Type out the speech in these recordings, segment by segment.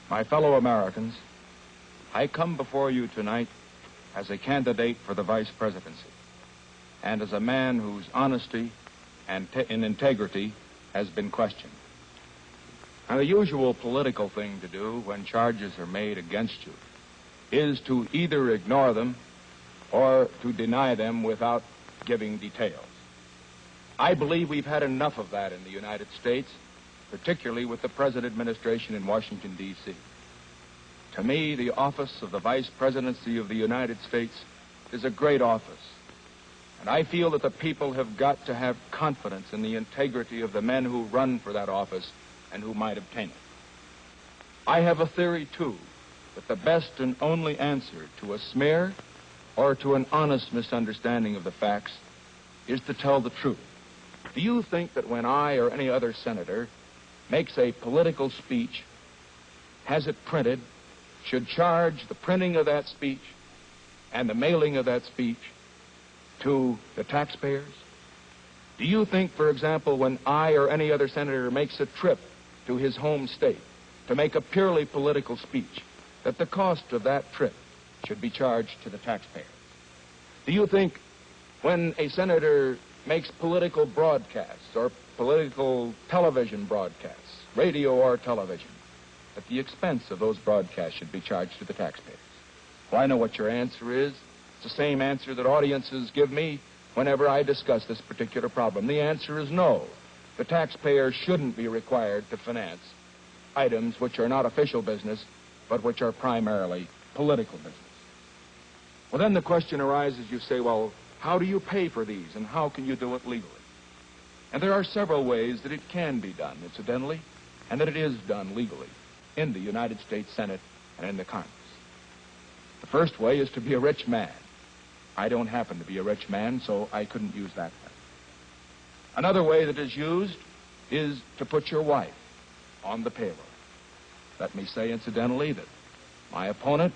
My fellow Americans, I come before you tonight as a candidate for the vice presidency and as a man whose honesty and integrity has been questioned. Now, the usual political thing to do when charges are made against you is to either ignore them or to deny them without giving details. I believe we've had enough of that in the United States, particularly with the present administration in Washington, D.C. To me, the office of the Vice Presidency of the United States is a great office, and I feel that the people have got to have confidence in the integrity of the men who run for that office and who might obtain it. I have a theory, too, that the best and only answer to a smear or to an honest misunderstanding of the facts is to tell the truth. Do you think that when I or any other senator makes a political speech, has it printed, should charge the printing of that speech and the mailing of that speech to the taxpayers? Do you think, for example, when I or any other senator makes a trip to his home state to make a purely political speech, that the cost of that trip should be charged to the taxpayers? Do you think when a senator makes political broadcasts or political television broadcasts, radio or television, that the expense of those broadcasts should be charged to the taxpayers? Well, I know what your answer is. It's the same answer that audiences give me whenever I discuss this particular problem. The answer is no. The taxpayers shouldn't be required to finance items which are not official business, but which are primarily political business. Well, then the question arises, you say, well, how do you pay for these, and how can you do it legally? And there are several ways that it can be done, incidentally, and that it is done legally in the United States Senate and in the Congress. The first way is to be a rich man. I don't happen to be a rich man, so I couldn't use that way. Another way that is used is to put your wife on the payroll. Let me say, incidentally, that my opponent,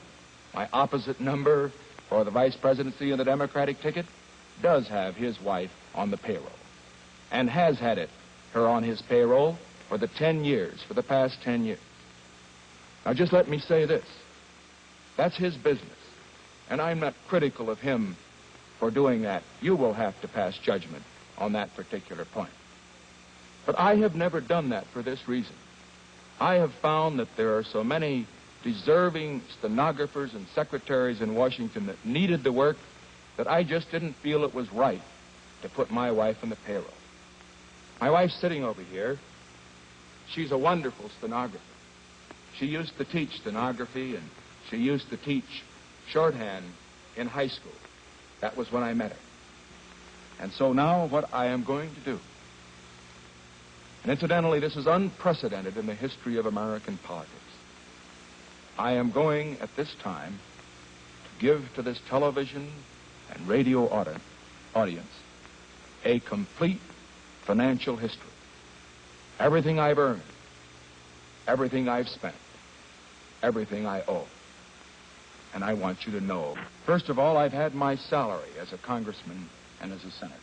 my opposite number for the vice presidency of the Democratic ticket, does have his wife on the payroll and has had her on his payroll for the past 10 years. Now, just let me say this. That's his business, and I'm not critical of him for doing that. You will have to pass judgment on that particular point. But I have never done that for this reason. I have found that there are so many deserving stenographers and secretaries in Washington that needed the work that I just didn't feel it was right to put my wife on the payroll. My wife's sitting over here. She's a wonderful stenographer. She used to teach stenography, and she used to teach shorthand in high school. That was when I met her. And so now what I am going to do, and incidentally, this is unprecedented in the history of American politics. I am going at this time to give to this television and radio audience a complete financial history. Everything I've earned, everything I've spent, everything I owe. And I want you to know, first of all, I've had my salary as a congressman and as a senator.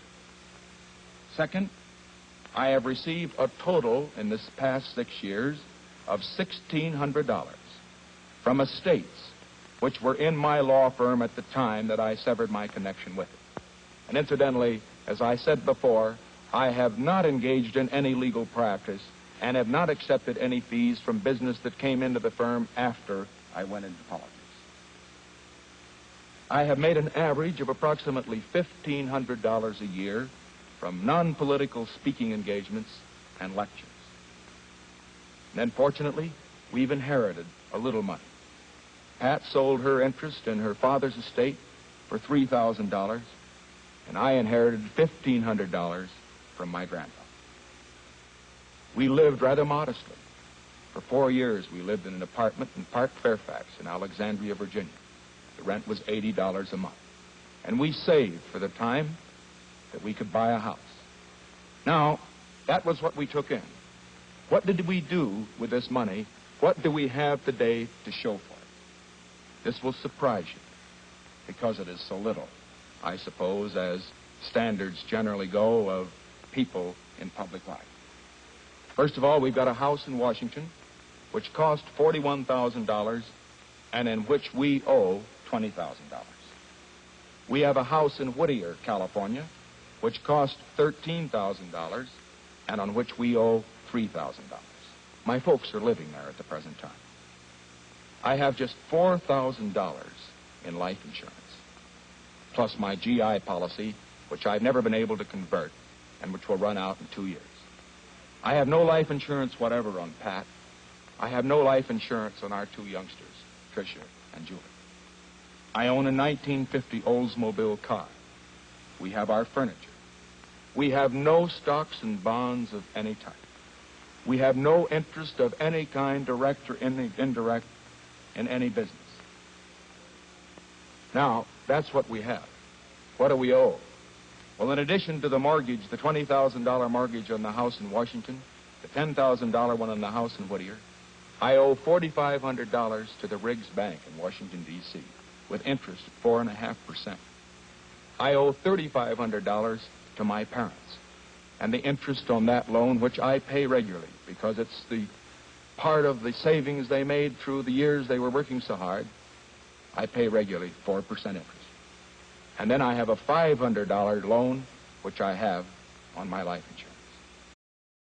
Second, I have received a total in this past 6 years of $1,600 from estates which were in my law firm at the time that I severed my connection with it. And incidentally, as I said before, I have not engaged in any legal practice and have not accepted any fees from business that came into the firm after I went into politics. I have made an average of approximately $1,500 a year from non-political speaking engagements and lectures. And then, fortunately, we've inherited a little money. Pat sold her interest in her father's estate for $3,000, and I inherited $1,500 from my grandfather. We lived rather modestly. For 4 years, we lived in an apartment in Park Fairfax in Alexandria, Virginia. The rent was $80 a month. And we saved for the time that we could buy a house. Now, that was what we took in. What did we do with this money? What do we have today to show for it? This will surprise you, because it is so little, I suppose, as standards generally go of people in public life. First of all, we've got a house in Washington which cost $41,000 and in which we owe $20,000. We have a house in Whittier, California, which cost $13,000 and on which we owe $3,000. My folks are living there at the present time. I have just $4,000 in life insurance, plus my GI policy, which I've never been able to convert and which will run out in 2 years. I have no life insurance whatever on Pat. I have no life insurance on our two youngsters, Tricia and Julie. I own a 1950 Oldsmobile car. We have our furniture. We have no stocks and bonds of any type. We have no interest of any kind, direct or indirect, in any business. Now, that's what we have. What do we owe? Well, in addition to the mortgage, the $20,000 mortgage on the house in Washington, the $10,000 one on the house in Whittier, I owe $4,500 to the Riggs Bank in Washington, D.C., with interest at 4.5%. I owe $3,500 to my parents, and the interest on that loan, which I pay regularly because it's the part of the savings they made through the years they were working so hard, I pay regularly 4% interest. And then I have a $500 loan, which I have on my life insurance.